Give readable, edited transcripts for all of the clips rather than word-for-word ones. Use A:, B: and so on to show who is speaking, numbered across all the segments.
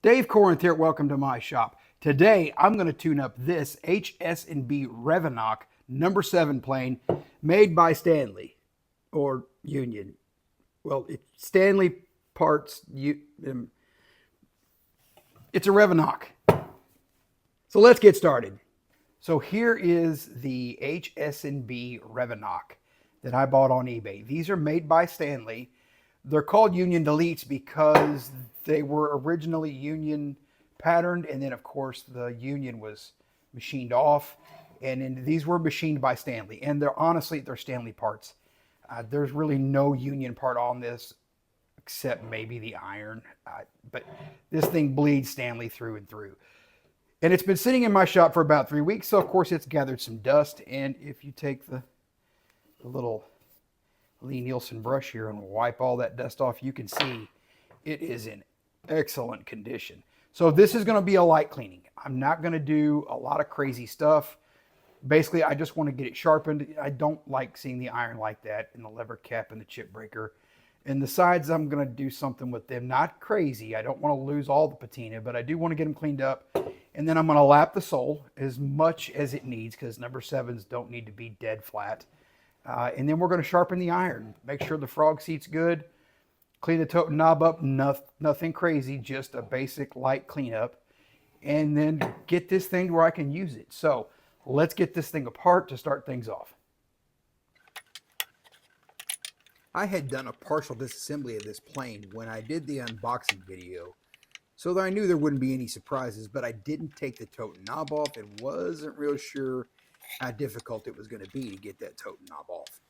A: Dave Corinth here. Welcome to my shop. Today, I'm going to tune up this HS&B Rev-O-Noc number 7 plane made by Stanley or Union. Well, it's Stanley parts. It's a Rev-O-Noc. So let's get started. So here is the HS&B Rev-O-Noc that I bought on eBay. These are made by Stanley. They're called Union Deletes because they were originally Union patterned, and then of course the Union was machined off, and then these were machined by Stanley, and they're Stanley parts. There's really no Union part on this except maybe the iron, but this thing bleeds Stanley through and through. And it's been sitting in my shop for about 3 weeks, so of course it's gathered some dust, and if you take the little Lee Nielsen brush here and wipe all that dust off, you can see it is in excellent condition. So this is going to be a light cleaning. I'm not going to do a lot of crazy stuff. Basically, I just want to get it sharpened. I don't like seeing the iron like that, and the lever cap and the chip breaker. And the sides, I'm going to do something with them. Not crazy. I don't want to lose all the patina, but I do want to get them cleaned up. And then I'm going to lap the sole as much as it needs, because number 7s don't need to be dead flat. And then we're going to sharpen the iron. Make sure the frog seat's good. Clean the tote knob up. Nothing crazy, just a basic light cleanup. And then get this thing where I can use it. So let's get this thing apart to start things off. I had done a partial disassembly of this plane when I did the unboxing video, so that I knew there wouldn't be any surprises, but I didn't take the tote knob off and wasn't real sure how difficult it was going to be to get that tote knob off.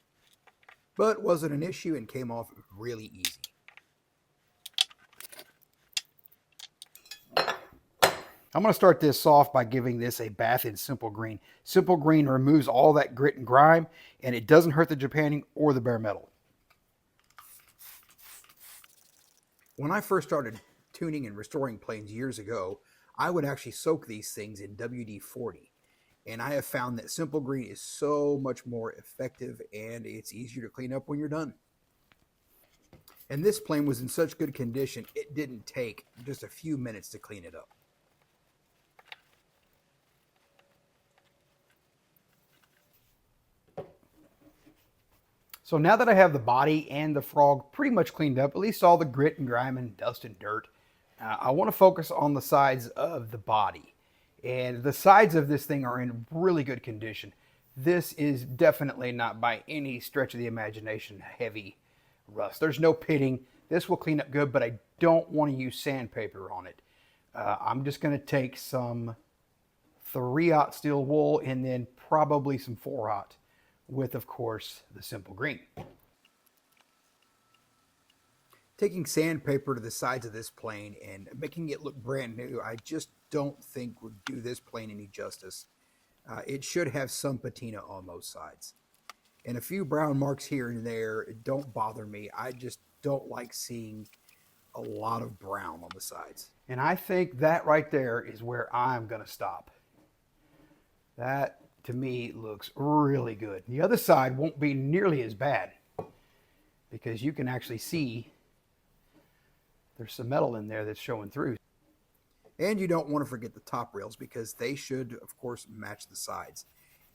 A: But it wasn't an issue and came off really easy. I'm going to start this off by giving this a bath in Simple Green. Simple Green removes all that grit and grime, and it doesn't hurt the Japanning or the bare metal. When I first started tuning and restoring planes years ago, I would actually soak these things in WD-40. And I have found that Simple Green is so much more effective, and it's easier to clean up when you're done. And this plane was in such good condition, it didn't take just a few minutes to clean it up. So now that I have the body and the frog pretty much cleaned up, at least all the grit and grime and dust and dirt, I want to focus on the sides of the body. And the sides of this thing are in really good condition. This is definitely not by any stretch of the imagination heavy rust. There's no pitting. This will clean up good, but I don't want to use sandpaper on it. I'm just going to take some 3/0 steel wool and then probably some 4/0 with, of course, the Simple Green. Taking sandpaper to the sides of this plane and making it look brand new, I just don't think would do this plane any justice. It should have some patina on those sides. And a few brown marks here and there don't bother me. I just don't like seeing a lot of brown on the sides. And I think that right there is where I'm going to stop. That, to me, looks really good. The other side won't be nearly as bad because you can actually see there's some metal in there that's showing through. And you don't want to forget the top rails because they should, of course, match the sides.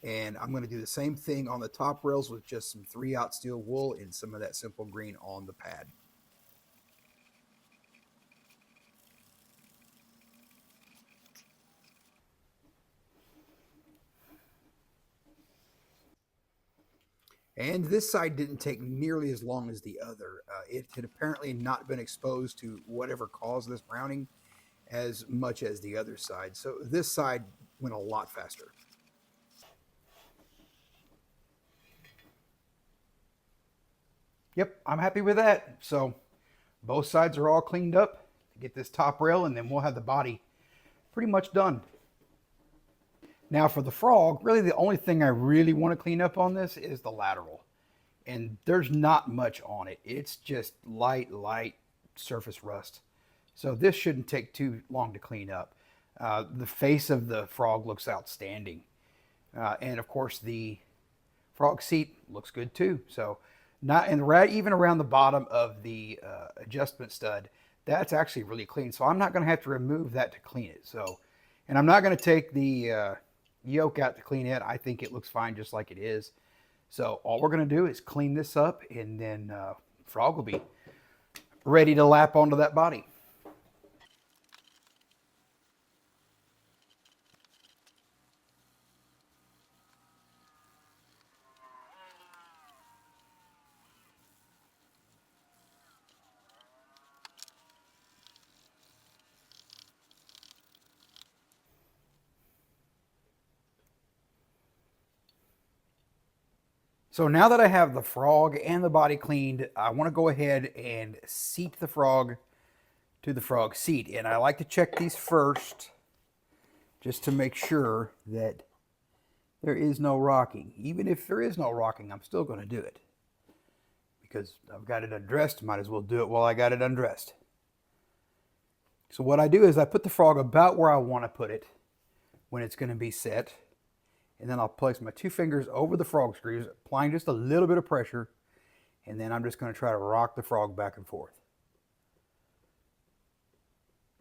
A: And I'm going to do the same thing on the top rails with just some 3/0 steel wool and some of that Simple Green on the pad. And this side didn't take nearly as long as the other. It had apparently not been exposed to whatever caused this browning as much as the other side. So this side went a lot faster. Yep, I'm happy with that. So both sides are all cleaned up. Get this top rail and then we'll have the body pretty much done. Now for the frog, really the only thing I really want to clean up on this is the lateral. And there's not much on it. It's just light surface rust. So this shouldn't take too long to clean up. The face of the frog looks outstanding. And of course the frog seat looks good too. So not, and right even around the bottom of the adjustment stud, that's actually really clean. So I'm not going to have to remove that to clean it. So, and I'm not going to take the yolk out to clean it. I think it looks fine just like it is. So all we're going to do is clean this up, and then frog will be ready to lap onto that body. So now that I have the frog and the body cleaned, I want to go ahead and seat the frog to the frog seat. And I like to check these first just to make sure that there is no rocking. Even if there is no rocking, I'm still going to do it. Because I've got it undressed, might as well do it while I got it undressed. So what I do is I put the frog about where I want to put it when it's going to be set. And then I'll place my 2 fingers over the frog screws, applying just a little bit of pressure. And then I'm just going to try to rock the frog back and forth.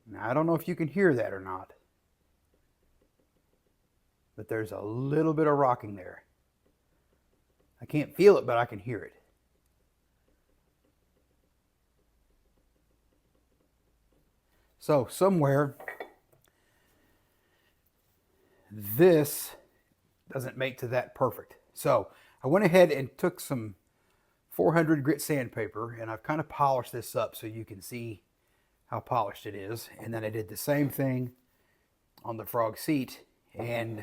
A: Now, I don't know if you can hear that or not, but there's a little bit of rocking there. I can't feel it, but I can hear it. So somewhere, this doesn't make to that perfect. So I went ahead and took some 400 grit sandpaper, and I've kind of polished this up so you can see how polished it is. And then I did the same thing on the frog seat. And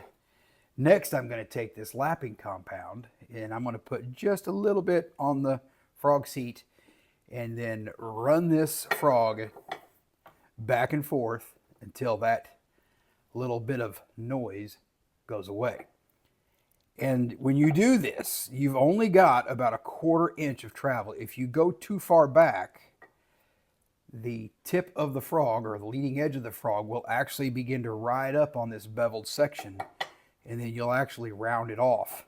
A: next I'm going to take this lapping compound, and I'm going to put just a little bit on the frog seat, and then run this frog back and forth until that little bit of noise goes away. And when you do this, you've only got about a 1/4 inch of travel. If you go too far back, the tip of the frog, or the leading edge of the frog, will actually begin to ride up on this beveled section, and then you'll actually round it off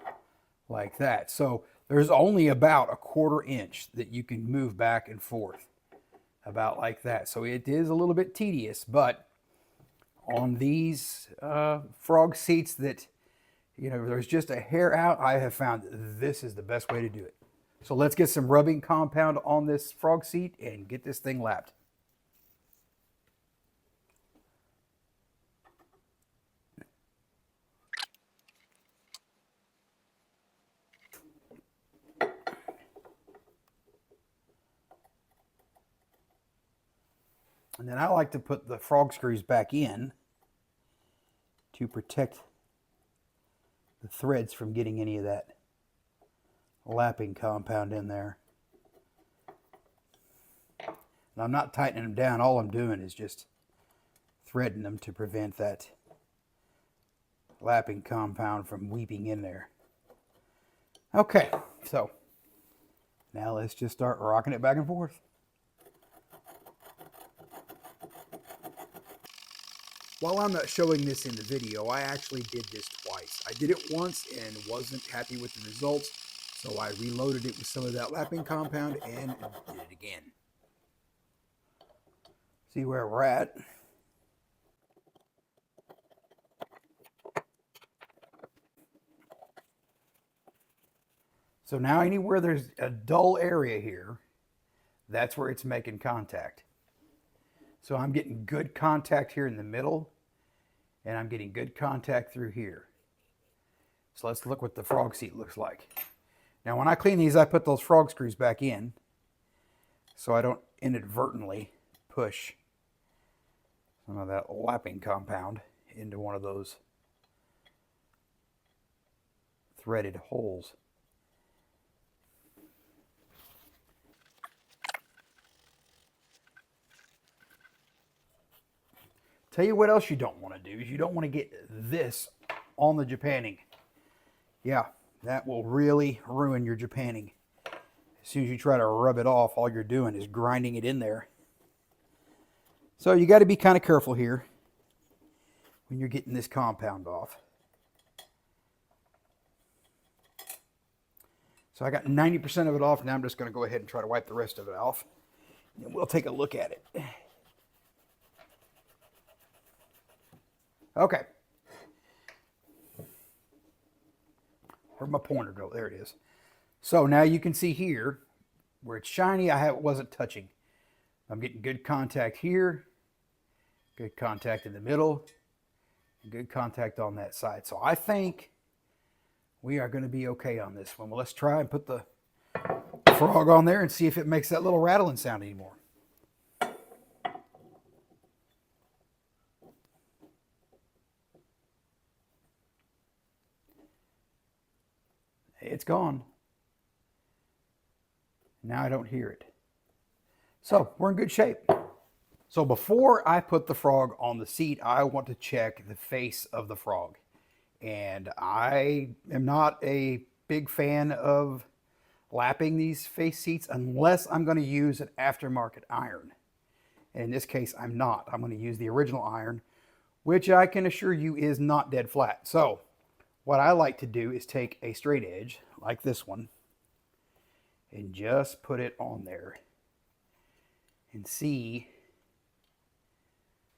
A: like that. So there's only about a 1/4 inch that you can move back and forth, about like that. So it is a little bit tedious, but on these frog seats that, you know, there's just a hair out, I have found this is the best way to do it. So let's get some rubbing compound on this frog seat and get this thing lapped. And then I like to put the frog screws back in to protect the threads from getting any of that lapping compound in there. And I'm not tightening them down. All I'm doing is just threading them to prevent that lapping compound from weeping in there. Okay, so now let's just start rocking it back and forth. While I'm not showing this in the video, I actually did this twice. I did it once and wasn't happy with the results, so I reloaded it with some of that lapping compound and did it again. See where we're at. So now anywhere there's a dull area here, that's where it's making contact. So I'm getting good contact here in the middle, and I'm getting good contact through here. So let's look what the frog seat looks like. Now when I clean these, I put those frog screws back in so I don't inadvertently push some of that lapping compound into one of those threaded holes. Tell you what else you don't want to do is you don't want to get this on the Japanning. Yeah, that will really ruin your Japanning. As soon as you try to rub it off, all you're doing is grinding it in there. So you got to be kind of careful here when you're getting this compound off. So I got 90% of it off. Now I'm just going to go ahead and try to wipe the rest of it off. And we'll take a look at it. Okay. Where'd my pointer go? There it is. So now you can see here where it's shiny, wasn't touching. I'm getting good contact here, good contact in the middle, and good contact on that side. So I think we are going to be okay on this one. Well, let's try and put the frog on there and see if it makes that little rattling sound anymore. It's gone. Now I don't hear it. So we're in good shape. So before I put the frog on the seat, I want to check the face of the frog. And I am not a big fan of lapping these face seats unless I'm going to use an aftermarket iron. And in this case, I'm not. I'm going to use the original iron, which I can assure you is not dead flat. So what I like to do is take a straight edge like this one and just put it on there and see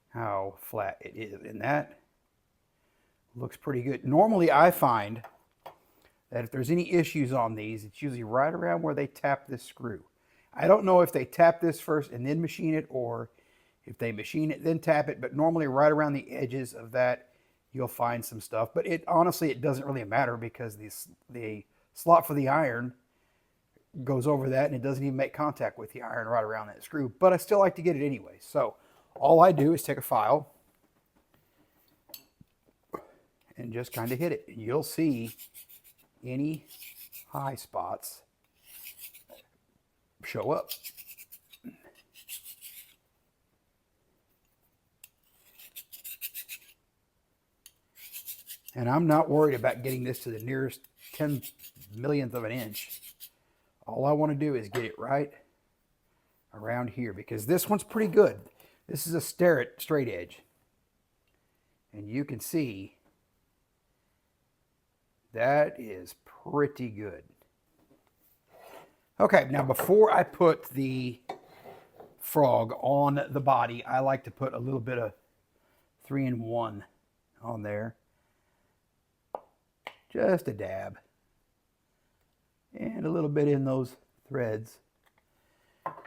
A: how flat it is. And that looks pretty good. Normally I find that if there's any issues on these, it's usually right around where they tap this screw. I don't know if they tap this first and then machine it, or if they machine it then tap it, but normally right around the edges of that you'll find some stuff. But honestly it doesn't really matter, because the slot for the iron goes over that and it doesn't even make contact with the iron right around that screw. But I still like to get it anyway. So all I do is take a file and just kind of hit it. And you'll see any high spots show up. And I'm not worried about getting this to the nearest 10 millionth of an inch. All I want to do is get it right around here, because this one's pretty good. This is a straight edge. And you can see that is pretty good. Okay, now before I put the frog on the body, I like to put a little bit of 3-in-1 on there. Just a dab. And a little bit in those threads.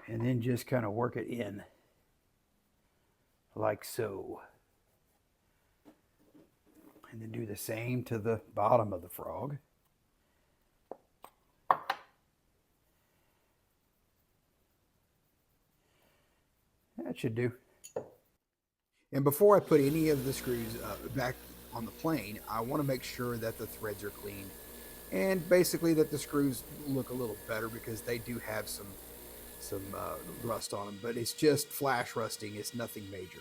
A: And then just kind of work it in. Like so. And then do the same to the bottom of the frog. That should do. And before I put any of the screws back on the plane, I want to make sure that the threads are clean. And basically that the screws look a little better, because they do have some rust on them. But it's just flash rusting. It's nothing major.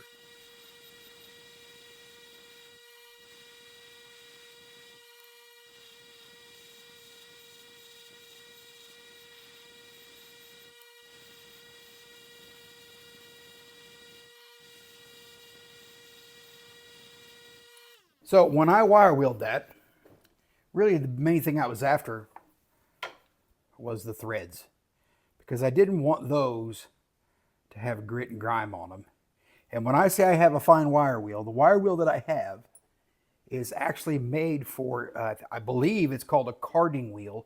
A: So when I wire wheeled that, really the main thing I was after was the threads, because I didn't want those to have grit and grime on them. And when I say I have a fine wire wheel, the wire wheel that I have is actually made for, I believe it's called a carding wheel,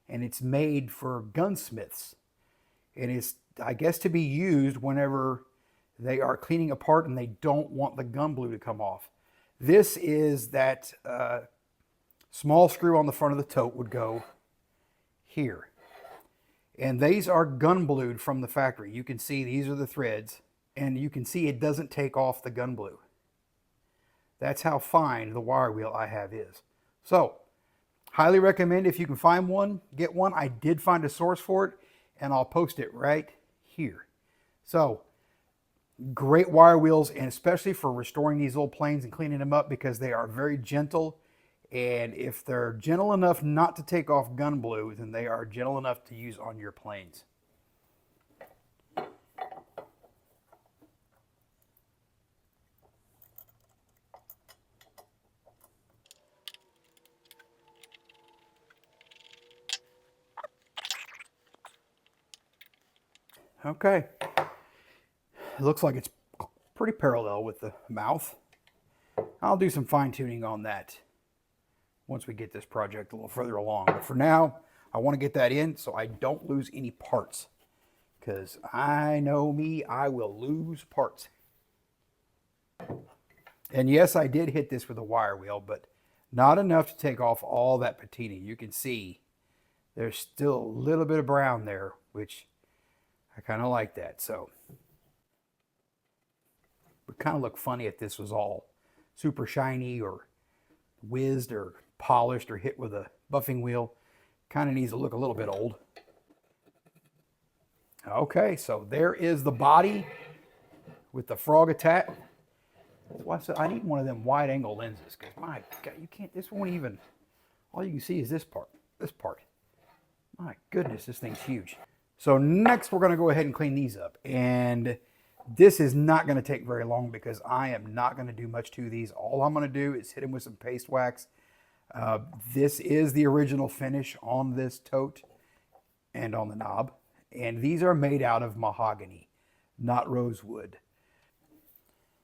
A: and it's made for gunsmiths. And it's, I guess, to be used whenever they are cleaning a part and they don't want the gun blue to come off. This is that small screw on the front of the tote would go here. And these are gun blued from the factory. You can see these are the threads, and you can see it doesn't take off the gun blue. That's how fine the wire wheel I have is. So, highly recommend, if you can find one, get one. I did find a source for it, and I'll post it right here. So, great wire wheels, and especially for restoring these old planes and cleaning them up, because they are very gentle. And if they're gentle enough not to take off gun blue, then they are gentle enough to use on your planes. Okay. It looks like it's pretty parallel with the mouth. I'll do some fine tuning on that once we get this project a little further along. But for now, I want to get that in so I don't lose any parts. Because I know me, I will lose parts. And yes, I did hit this with a wire wheel, but not enough to take off all that patina. You can see there's still a little bit of brown there, which I kind of like that. So it would kind of look funny if this was all super shiny or whizzed or polished or hit with a buffing wheel. Kind of needs to look a little bit old. Okay, so there is the body with the frog attack. That's why I said I need one of them wide angle lenses, because my God, you can't, this won't even, all you can see is this part, My goodness, this thing's huge. So next we're gonna go ahead and clean these up. And this is not gonna take very long because I am not gonna do much to these. All I'm gonna do is hit them with some paste wax. This is the original finish on this tote and on the knob. And these are made out of mahogany, not rosewood.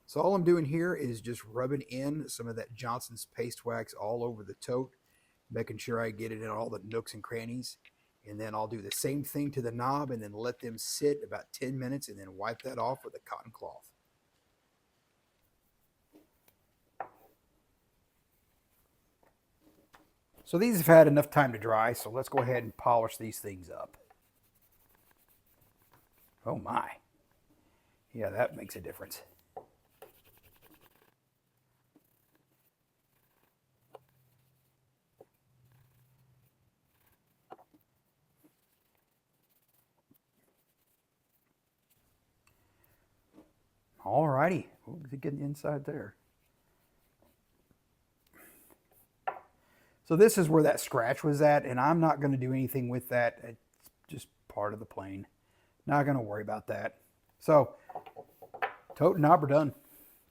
A: So all I'm doing here is just rubbing in some of that Johnson's paste wax all over the tote, making sure I get it in all the nooks and crannies. And then I'll do the same thing to the knob and then let them sit about 10 minutes and then wipe that off with a cotton cloth. So these have had enough time to dry, so let's go ahead and polish these things up. Oh my. Yeah, that makes a difference. All righty. We'll get inside there. So this is where that scratch was at, and I'm not going to do anything with that. It's just part of the plane. Not going to worry about that. So, tote and knob are done.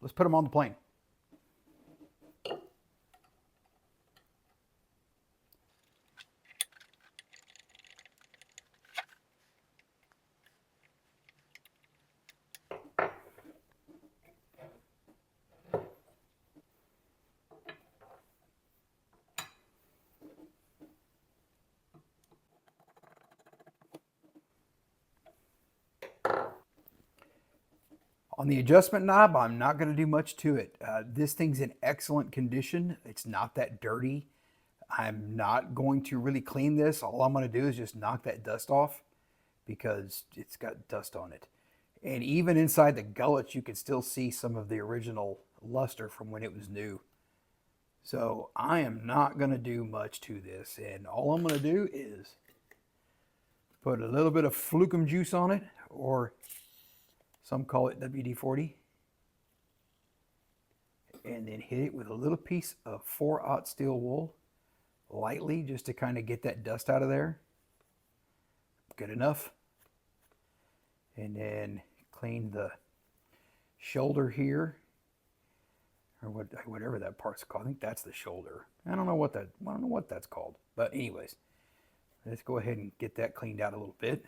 A: Let's put them on the plane. On the adjustment knob, I'm not going to do much to it. This thing's in excellent condition. It's not that dirty. I'm not going to really clean this. All I'm going to do is just knock that dust off because it's got dust on it. And even inside the gullets, you can still see some of the original luster from when it was new. So I am not going to do much to this. And all I'm going to do is put a little bit of flukum juice on it, or some call it WD-40. And then hit it with a little piece of 4/0 steel wool, lightly, just to kind of get that dust out of there. Good enough. And then clean the shoulder here, or whatever that part's called. I think that's the shoulder. I don't know what that's called. But anyways, let's go ahead and get that cleaned out a little bit.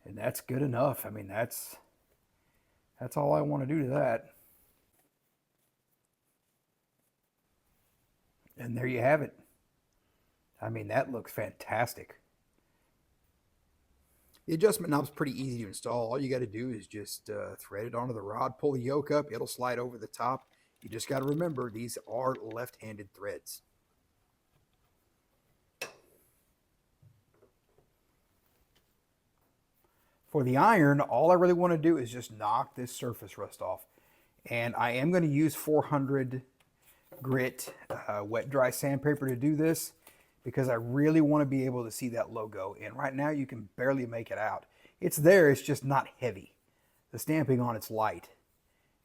A: And that's good enough. I mean, that's all I want to do to that. And there you have it. I mean, that looks fantastic. The adjustment knob's pretty easy to install. All you got to do is just thread it onto the rod, pull the yoke up, it'll slide over the top. You just got to remember, these are left-handed threads. For the iron, all I really want to do is just knock this surface rust off. And I am going to use 400 grit wet dry sandpaper to do this, because I really want to be able to see that logo. And right now you can barely make it out. It's there, it's just not heavy. The stamping on it's light.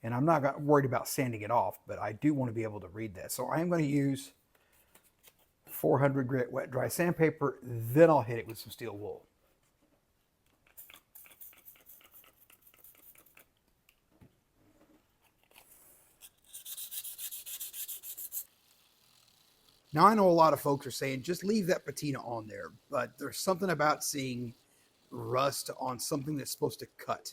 A: And I'm not worried about sanding it off, but I do want to be able to read that. So I am going to use 400 grit wet dry sandpaper, then I'll hit it with some steel wool. Now, I know a lot of folks are saying, just leave that patina on there, but there's something about seeing rust on something that's supposed to cut,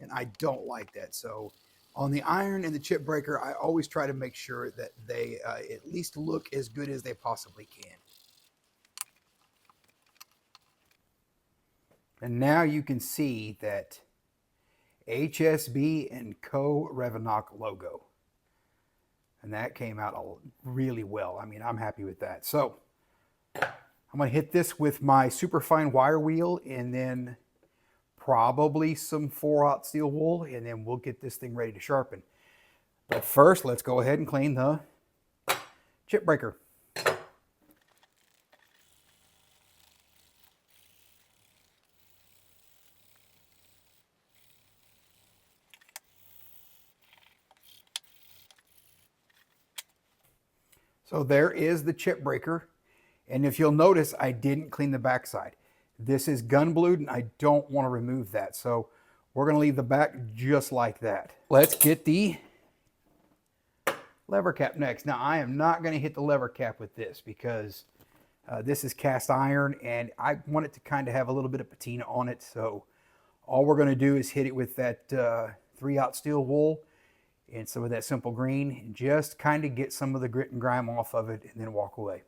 A: and I don't like that. So On the iron and the chip breaker, I always try to make sure that they at least look as good as they possibly can. And now you can see that HSB and Co. Rev-O-Noc logo. And that came out really well. I mean, I'm happy with that. So I'm going to hit this with my superfine wire wheel and then probably some 4/0 steel wool, and then we'll get this thing ready to sharpen. But first, let's go ahead and clean the chip breaker. So there is the chip breaker. And if you'll notice, I didn't clean the backside. This is gun blued and I don't want to remove that. So we're going to leave the back just like that. Let's get the lever cap next. Now I am not going to hit the lever cap with this because this is cast iron and I want it to kind of have a little bit of patina on it. So all we're going to do is hit it with that 3/0 steel wool and some of that simple green and just kind of get some of the grit and grime off of it and then walk away.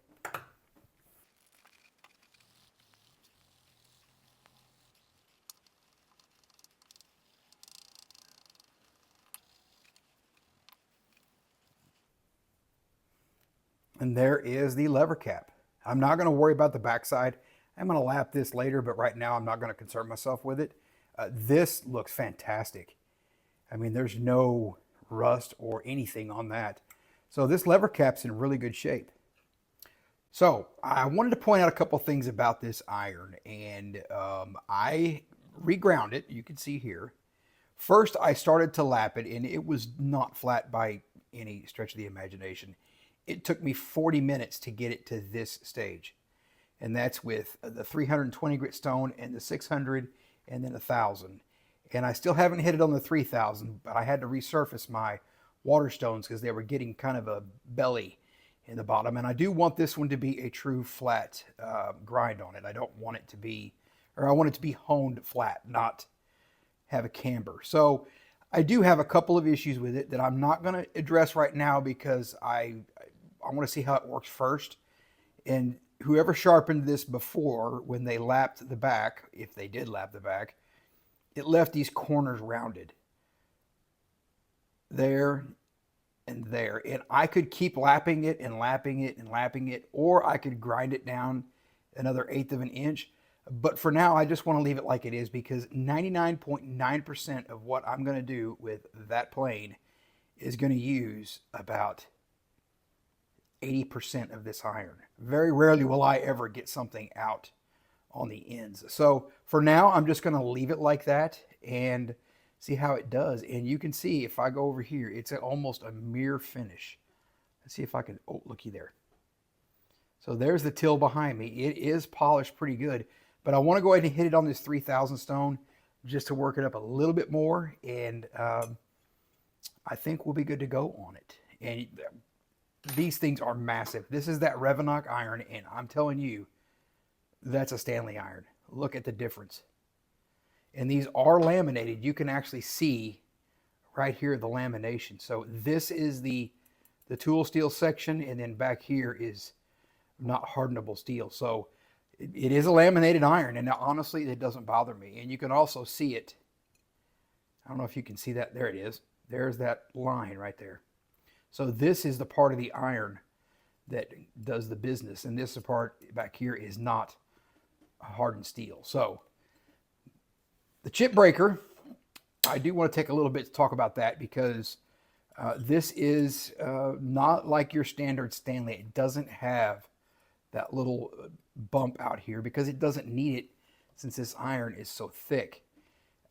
A: And there is the lever cap. I'm not going to worry about the backside. I'm going to lap this later, but right now I'm not going to concern myself with it. This looks fantastic. I mean, there's no rust or anything on that. So this lever cap's in really good shape. So I wanted to point out a couple things about this iron, and I reground it. You can see here. First, I started to lap it, and it was not flat by any stretch of the imagination. It took me 40 minutes to get it to this stage. And that's with the 320 grit stone and the 600 and then 1,000. And I still haven't hit it on the 3,000, but I had to resurface my water stones because they were getting kind of a belly in the bottom. And I do want this one to be a true flat grind on it. I don't want it to be, or I want it to be honed flat, not have a camber. So I do have a couple of issues with it that I'm not going to address right now because I want to see how it works first. And whoever sharpened this before, when they lapped the back, if they did lap the back, it left these corners rounded. There and there. And I could keep lapping it and lapping it and lapping it, or I could grind it down another 1/8 of an inch. But for now, I just want to leave it like it is because 99.9% of what I'm going to do with that plane is going to use about 80% of this iron. Very rarely will I ever get something out on the ends. So for now, I'm just going to leave it like that and see how it does. And you can see if I go over here, it's almost a mirror finish. Let's see if I can, oh, looky there. So there's the till behind me. It is polished pretty good, but I want to go ahead and hit it on this 3,000 stone just to work it up a little bit more. And I think we'll be good to go on it. And these things are massive. This is that Rev-O-Noc iron, and I'm telling you, that's a Stanley iron. Look at the difference. And these are laminated. You can actually see right here the lamination. So this is the tool steel section, and then back here is not hardenable steel. So it is a laminated iron, and honestly, it doesn't bother me. And you can also see it. I don't know if you can see that. There it is. There's that line right there. So this is the part of the iron that does the business. And this part back here is not hardened steel. So the chip breaker, I do want to take a little bit to talk about that because this is not like your standard Stanley. It doesn't have that little bump out here because it doesn't need it since this iron is so thick.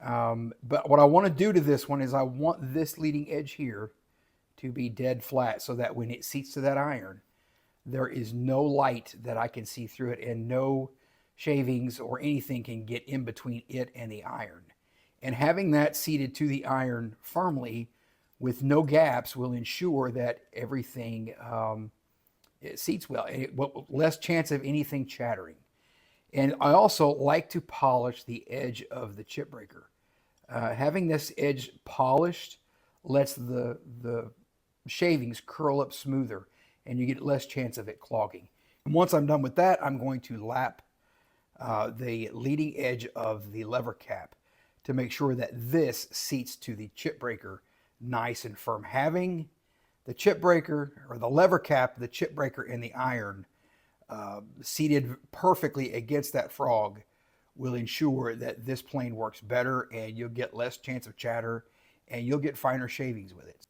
A: But what I want to do to this one is I want this leading edge here to be dead flat so that when it seats to that iron, there is no light that I can see through it and no shavings or anything can get in between it and the iron. And having that seated to the iron firmly with no gaps will ensure that everything it seats well, and less chance of anything chattering. And I also like to polish the edge of the chip breaker. Having this edge polished lets the shavings curl up smoother, and you get less chance of it clogging. And once I'm done with that, I'm going to lap the leading edge of the lever cap to make sure that this seats to the chip breaker nice and firm. Having the chip breaker or the lever cap, the chip breaker, and the iron seated perfectly against that frog will ensure that this plane works better, and you'll get less chance of chatter, and you'll get finer shavings with it.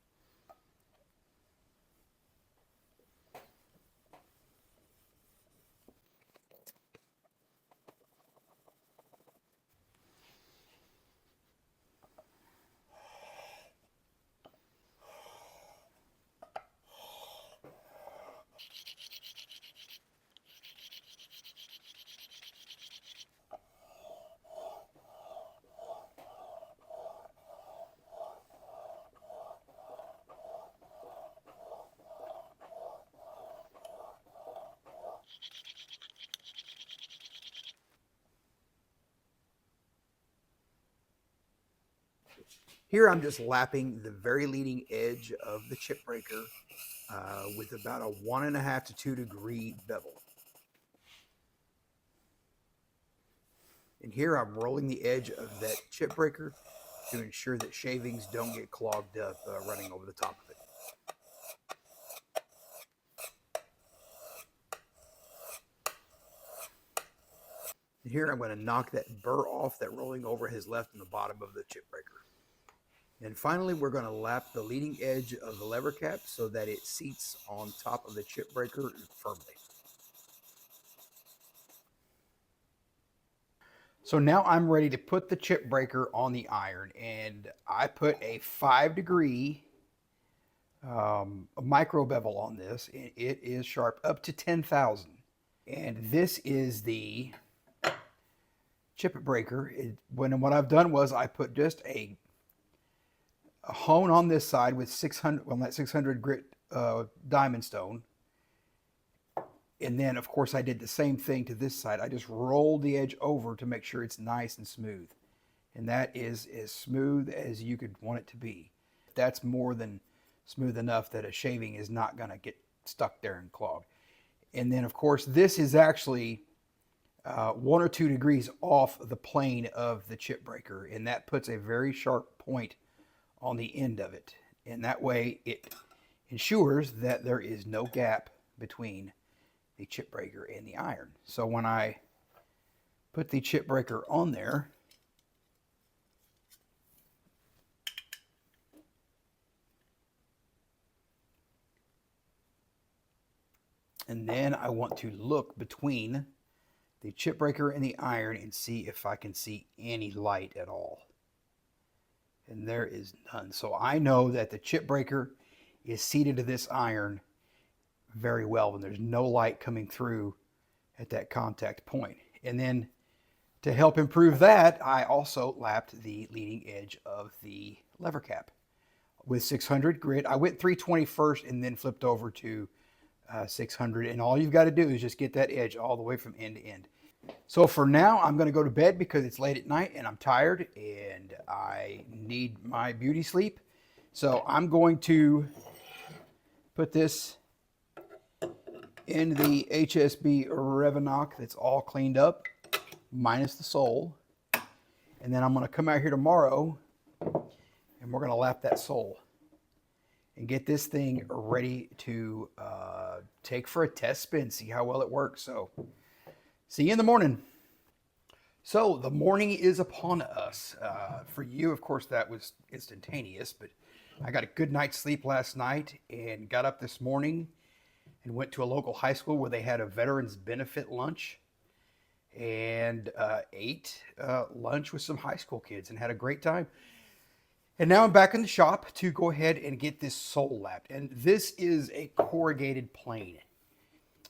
A: Here I'm just lapping the very leading edge of the chip breaker with about a 1.5 to 2 degree bevel. And here I'm rolling the edge of that chip breaker to ensure that shavings don't get clogged up running over the top of it. And here I'm going to knock that burr off that rolling over has left in the bottom of the chip breaker. And finally, we're going to lap the leading edge of the lever cap so that it seats on top of the chip breaker firmly. So now I'm ready to put the chip breaker on the iron, and I put a 5 degree micro bevel on this, and it is sharp up to 10,000. And this is the chip breaker. What I've done was I put just a hone on this side with 600 grit diamond stone, and then of course I did the same thing to this side. I just rolled the edge over to make sure it's nice and smooth, and that is as smooth as you could want it to be. That's more than smooth enough that a shaving is not going to get stuck there and clog. And then of course this is actually 1 or 2 degrees off the plane of the chip breaker, and that puts a very sharp point on the end of it, and that way it ensures that there is no gap between the chip breaker and the iron. So when I put the chip breaker on there, and then I want to look between the chip breaker and the iron and see if I can see any light at all. And there is none. So I know that the chip breaker is seated to this iron very well, and there's no light coming through at that contact point. And then to help improve that, I also lapped the leading edge of the lever cap with 600 grit. I went 320 first and then flipped over to 600. And all you've got to do is just get that edge all the way from end to end. So for now, I'm going to go to bed because it's late at night and I'm tired and I need my beauty sleep. So I'm going to put this in the HSB Rev-O-Noc that's all cleaned up, minus the sole. And then I'm going to come out here tomorrow and we're going to lap that sole and get this thing ready to take for a test spin, see how well it works. So see you in the morning. So the morning is upon us. For you, of course, that was instantaneous, but I got a good night's sleep last night and got up this morning and went to a local high school where they had a veterans benefit lunch and ate lunch with some high school kids and had a great time. And now I'm back in the shop to go ahead and get this sole lapped. And this is a corrugated plane.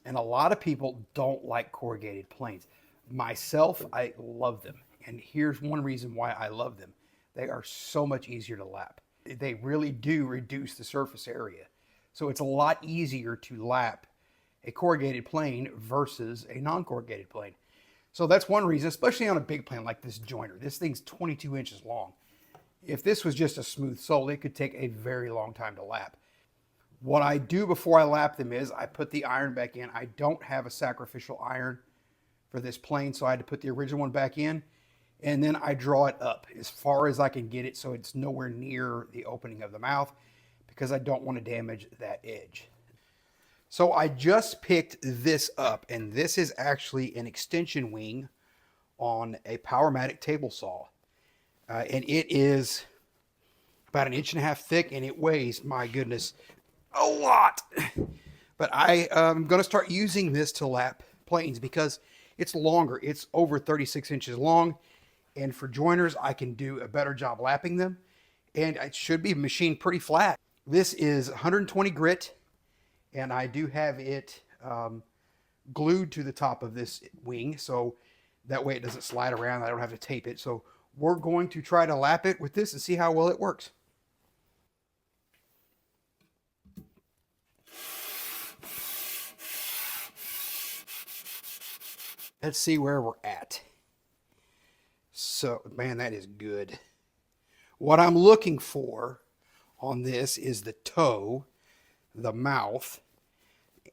A: And a lot of people don't like corrugated planes. Myself, I love them. And here's one reason why I love them. They are so much easier to lap. They really do reduce the surface area. So it's a lot easier to lap a corrugated plane versus a non-corrugated plane. So that's one reason, especially on a big plane like this joiner. This thing's 22 inches long. If this was just a smooth sole, it could take a very long time to lap. What I do before I lap them is I put the iron back in. I don't have a sacrificial iron for this plane, so I had to put the original one back in. And then I draw it up as far as I can get it so it's nowhere near the opening of the mouth because I don't want to damage that edge. So I just picked this up, and this is actually an extension wing on a Powermatic table saw. And it is about 1.5 inches thick, and it weighs, my goodness, a lot. But I am going to start using this to lap planes because it's longer. It's over 36 inches long. And for joiners, I can do a better job lapping them. And it should be machined pretty flat. This is 120 grit. And I do have it glued to the top of this wing. So that way it doesn't slide around. I don't have to tape it. So we're going to try to lap it with this and see how well it works. Let's see where we're at. So, man, that is good. What I'm looking for on this is the toe, the mouth,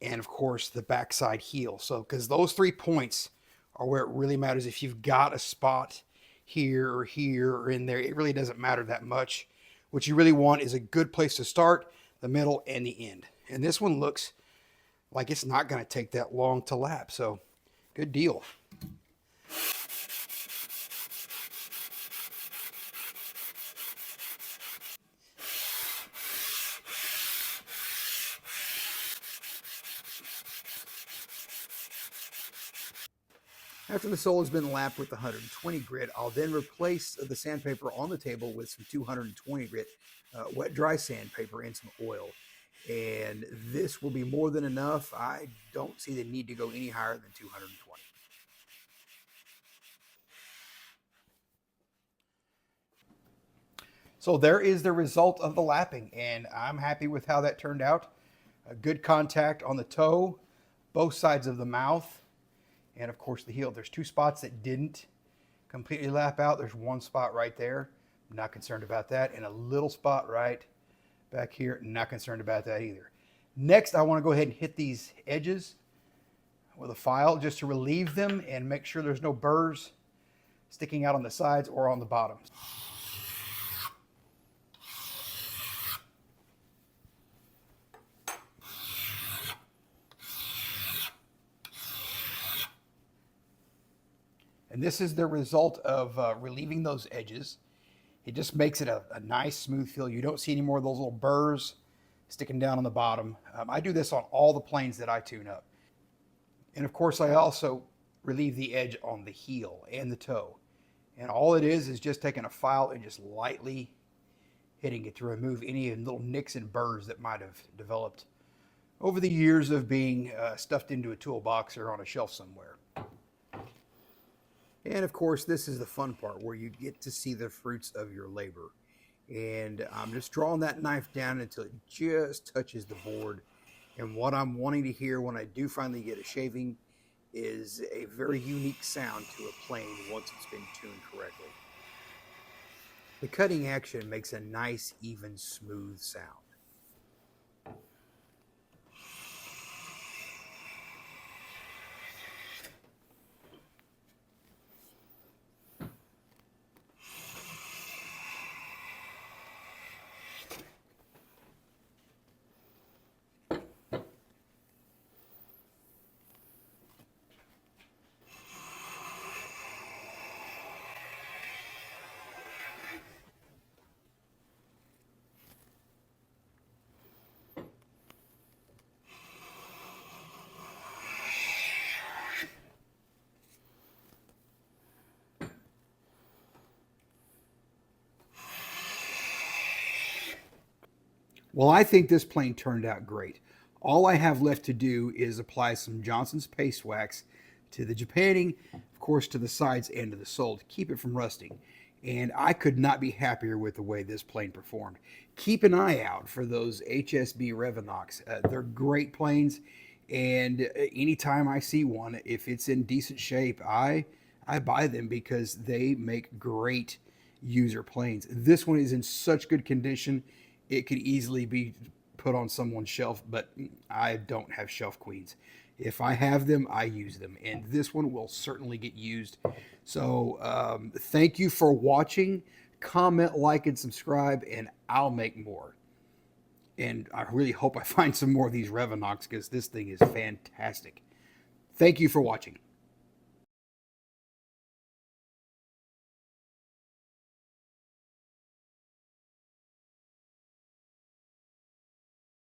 A: and of course the backside heel. So, because those 3 points are where it really matters. If you've got a spot here or in there, it really doesn't matter that much. What you really want is a good place to start, the middle, and the end. And this one looks like it's not going to take that long to lap. So, good deal. After the sole has been lapped with 120 grit, I'll then replace the sandpaper on the table with some 220 grit wet dry sandpaper and some oil. And this will be more than enough. I don't see the need to go any higher than 220. So there is the result of the lapping, and I'm happy with how that turned out. A good contact on the toe, both sides of the mouth, and of course the heel. There's 2 spots that didn't completely lap out. There's 1 spot right there. I'm not concerned about that. And a little spot right back here. Not concerned about that either. Next, I want to go ahead and hit these edges with a file just to relieve them and make sure there's no burrs sticking out on the sides or on the bottom. And this is the result of relieving those edges. It just makes it a nice smooth feel. You don't see any more of those little burrs sticking down on the bottom. I do this on all the planes that I tune up. And of course I also relieve the edge on the heel and the toe. And all it is just taking a file and just lightly hitting it to remove any little nicks and burrs that might have developed over the years of being stuffed into a toolbox or on a shelf somewhere. And of course, this is the fun part where you get to see the fruits of your labor. And I'm just drawing that knife down until it just touches the board. And what I'm wanting to hear when I do finally get a shaving is a very unique sound to a plane once it's been tuned correctly. The cutting action makes a nice, even, smooth sound. Well, I think this plane turned out great. All I have left to do is apply some Johnson's paste wax to the Japanning, of course, to the sides and to the sole to keep it from rusting. And I could not be happier with the way this plane performed. Keep an eye out for those HSB Rev-O-Nocs. They're great planes, and anytime I see one, if it's in decent shape, I buy them because they make great user planes. This one is in such good condition, it could easily be put on someone's shelf, but I don't have shelf queens. If I have them, I use them, and this one will certainly get used. So thank you for watching. Comment, like, and subscribe, and I'll make more. And I really hope I find some more of these Rev-O-Nocs, because this thing is fantastic. Thank you for watching.